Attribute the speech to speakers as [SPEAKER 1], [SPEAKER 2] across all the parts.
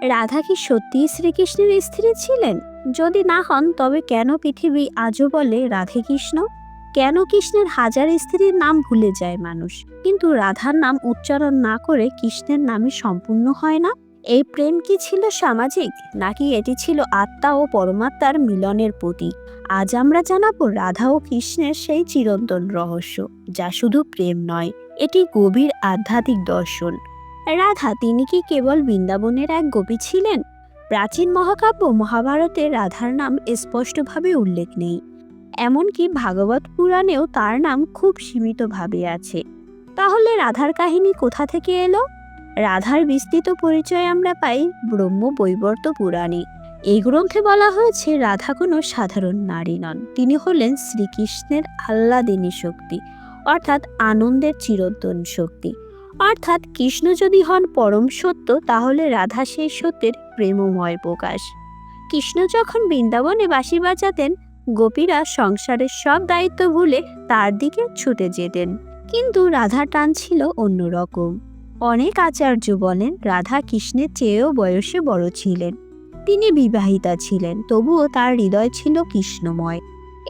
[SPEAKER 1] রাধা কি সত্যিই শ্রীকৃষ্ণের স্ত্রী ছিলেন? যদি না হন তবে কেন পৃথিবী আজও বলে রাধে কৃষ্ণ? কেন কৃষ্ণের হাজার স্ত্রীর নাম ভুলে যায় মানুষ, কিন্তু রাধার নাম উচ্চারণ না করে কৃষ্ণের নামই সম্পূর্ণ হয় না? এই প্রেম কি ছিল সামাজিক, নাকি এটি ছিল আত্মা ও পরমাত্মার মিলনের প্রতীক? আজ আমরা জানাবো রাধা ও কৃষ্ণের সেই চিরন্তন রহস্য, যা শুধু প্রেম নয়, এটি গভীর আধ্যাত্মিক দর্শন। রাধা তিনি কি কেবল বৃন্দাবনের এক গোপী ছিলেন? প্রাচীন মহাকাব্য মহাভারতে রাধার নাম স্পষ্টভাবে উল্লেখ নেই, এমনকি ভাগবত পুরাণেও তার নাম খুব সীমিতভাবে আছে। তাহলে রাধার কাহিনী কোথা থেকে এলো? রাধার বিস্তৃত পরিচয় আমরা পাই ব্রহ্ম বৈবর্ত পুরাণে। এই গ্রন্থে বলা হয়েছে রাধা কোনো সাধারণ নারী নন, তিনি হলেন শ্রীকৃষ্ণের আহ্লাদিনী শক্তি, অর্থাৎ আনন্দের চিরন্তন শক্তি। অর্থাৎ কৃষ্ণ যদি হন পরম সত্য, তাহলে রাধা সেই সত্যের প্রেমময় প্রকাশ। কৃষ্ণ যখন বৃন্দাবনে বাঁশি বাজাতেন, গোপীরা সংসারের সব দায়িত্ব ভুলে তার দিকে ছুটে যেতেন। কিন্তু রাধার টান ছিল অন্যরকম। অনেক আচার্য বলেন রাধা কৃষ্ণের চেয়েও বয়সে বড় ছিলেন। তিনি বিবাহিতা ছিলেন, তবুও তার হৃদয় ছিল কৃষ্ণময়।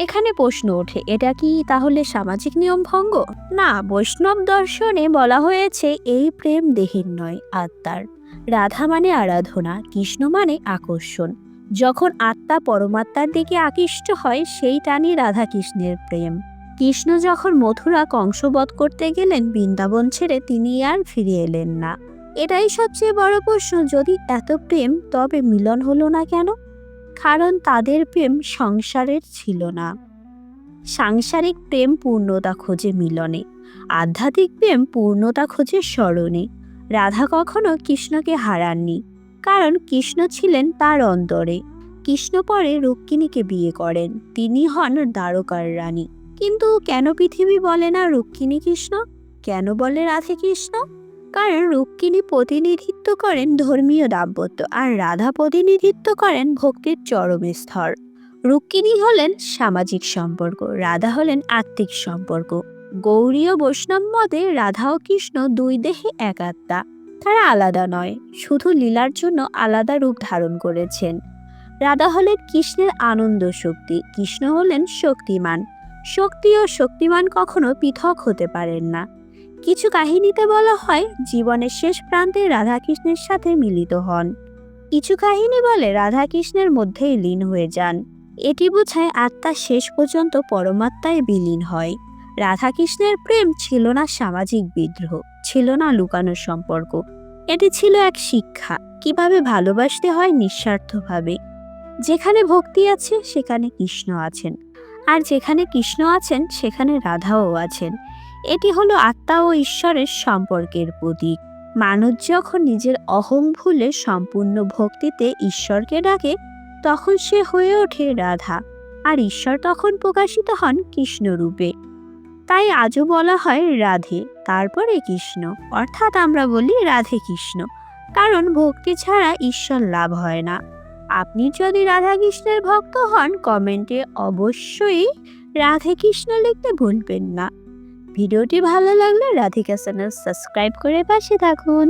[SPEAKER 1] এখানে প্রশ্ন ওঠে, এটা কি তাহলে সামাজিক নিয়ম ভঙ্গ? না, বৈষ্ণব দর্শনে বলা হয়েছে এই প্রেম দেহের নয়, আত্মার। রাধা মানে আরাধনা, কৃষ্ণ মানে আকর্ষণ। যখন আত্মা পরমাত্মার দিকে আকৃষ্ট হয়, সেই টানই রাধা কৃষ্ণের প্রেম। কৃষ্ণ যখন মথুরা কংসবধ করতে গেলেন বৃন্দাবন ছেড়ে, তিনি আর ফিরে এলেন না। এটাই সবচেয়ে বড় প্রশ্ন, যদি এত প্রেম, তবে মিলন হলো না কেন? কারণ তাদের প্রেম সংসারের ছিল না। সাংসারিক প্রেম পূর্ণতা খোঁজে মিলনে, আধ্যাত্মিক প্রেম পূর্ণতা খোঁজে স্মরণে। রাধা কখনো কৃষ্ণকে হারাননি, কারণ কৃষ্ণ ছিলেন তার অন্তরে। কৃষ্ণ পরে রুক্মিণীকে বিয়ে করেন, তিনি হন দ্বারকার রানী। কিন্তু কেন পৃথিবী বলে না রুক্মিণী কৃষ্ণ, কেন বলে রাধে কৃষ্ণ? কারণ রুক্মিণী প্রতিনিধিত্ব করেন ধর্মীয় দাম্পত্য, আর রাধা প্রতিনিধিত্ব করেন ভক্তির চরম স্তর। রুক্মিণী হলেন সামাজিক সম্পর্ক, রাধা হলেন আত্মিক সম্পর্ক। গৌড়ীয় বৈষ্ণব মতে রাধা ও কৃষ্ণ দুই দেহে এক আত্মা, তারা আলাদা নয়, শুধু লীলার জন্য আলাদা রূপ ধারণ করেছেন। রাধা হলেন কৃষ্ণের আনন্দ শক্তি, কৃষ্ণ হলেন শক্তিমান। শক্তি ও শক্তিমান কখনো পৃথক হতে পারেন না। কিছু কাহিনীতে বলা হয় জীবনের শেষ প্রান্তে রাধা কৃষ্ণের সাথে মিলিত হন। কিছু কাহিনী বলে রাধা কৃষ্ণের মধ্যেই লীন হয়ে যান। এটি বোঝায় আত্মা শেষ পর্যন্ত পরমাত্মায় বিলীন হয়। রাধা কৃষ্ণের প্রেম ছিল না সামাজিক বিদ্রোহ, ছিল না লুকানো সম্পর্ক। এটি ছিল এক শিক্ষা, কিভাবে ভালোবাসতে হয় নিঃস্বার্থভাবে। যেখানে ভক্তি আছে সেখানে কৃষ্ণ আছেন, আর যেখানে কৃষ্ণ আছেন সেখানে রাধাও আছেন। এটি হলো আত্মা ও ঈশ্বরের সম্পর্কের প্রতীক। মানুষ যখন নিজের অহং ভুলে সম্পূর্ণ ভক্তিতে ঈশ্বরকে ডাকে, তখন সে হয়ে ওঠে রাধা, আর ঈশ্বর তখন প্রকাশিত হন কৃষ্ণ রূপে। তাই আজও বলা হয় রাধে, তারপরে কৃষ্ণ, অর্থাৎ আমরা বলি রাধে কৃষ্ণ, কারণ ভক্তি ছাড়া ঈশ্বর লাভ হয় না। আপনি যদি রাধা কৃষ্ণের ভক্ত হন, কমেন্টে অবশ্যই রাধে কৃষ্ণ লিখতে ভুলবেন না। ভিডিওটি ভালো লাগলে রাধিকা চ্যানেল সাবস্ক্রাইব করে পাশে থাকুন।